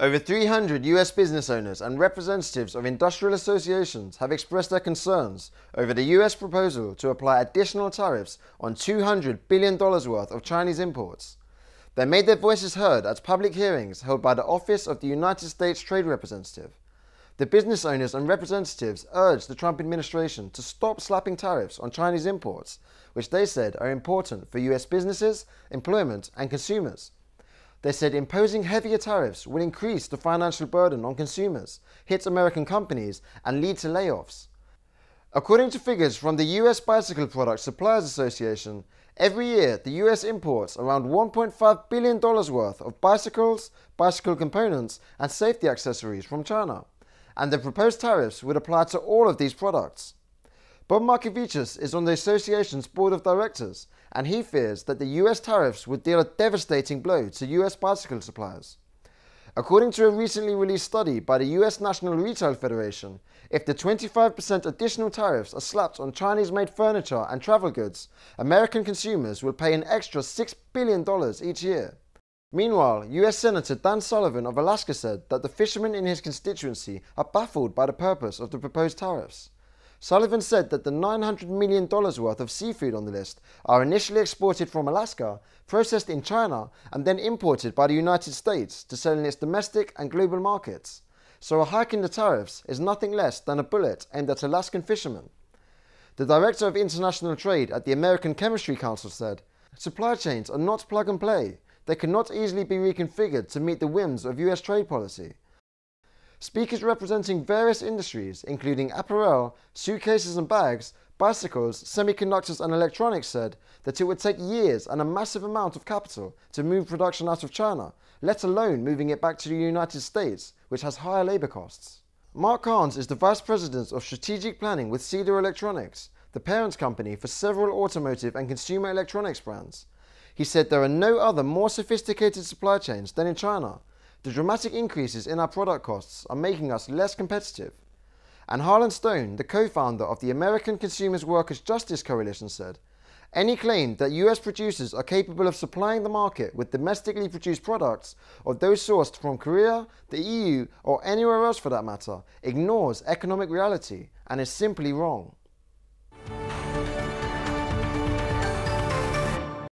Over 300 US business owners and representatives of industrial associations have expressed their concerns over the US proposal to apply additional tariffs on $200 billion worth of Chinese imports. They made their voices heard at public hearings held by the Office of the United States Trade Representative. The business owners and representatives urged the Trump administration to stop slapping tariffs on Chinese imports, which they said are important for US businesses, employment, and consumers. They said imposing heavier tariffs will increase the financial burden on consumers, hit American companies, and lead to layoffs. According to figures from the US Bicycle Product Suppliers Association, every year the US imports around $1.5 billion worth of bicycles, bicycle components, and safety accessories from China, and the proposed tariffs would apply to all of these products. Bob Markevicius is on the association's board of directors, and he fears that the US tariffs would deal a devastating blow to US bicycle suppliers. According to a recently released study by the US National Retail Federation, if the 25% additional tariffs are slapped on Chinese-made furniture and travel goods, American consumers will pay an extra $6 billion each year. Meanwhile, US Senator Dan Sullivan of Alaska said that the fishermen in his constituency are baffled by the purpose of the proposed tariffs. Sullivan said that the $900 million worth of seafood on the list are initially exported from Alaska, processed in China, and then imported by the United States to sell in its domestic and global markets. So a hike in the tariffs is nothing less than a bullet aimed at Alaskan fishermen. The Director of International Trade at the American Chemistry Council said, "Supply chains are not plug and play. They cannot easily be reconfigured to meet the whims of US trade policy." Speakers representing various industries, including apparel, suitcases and bags, bicycles, semiconductors and electronics, said that it would take years and a massive amount of capital to move production out of China, let alone moving it back to the United States, which has higher labor costs. Mark Carnes is the Vice President of Strategic Planning with Cedar Electronics, the parent company for several automotive and consumer electronics brands. He said there are no other more sophisticated supply chains than in China. The dramatic increases in our product costs are making us less competitive. And Harlan Stone, the co-founder of the American Consumers Workers Justice Coalition, said, "Any claim that US producers are capable of supplying the market with domestically produced products, or those sourced from Korea, the EU, or anywhere else for that matter, ignores economic reality and is simply wrong."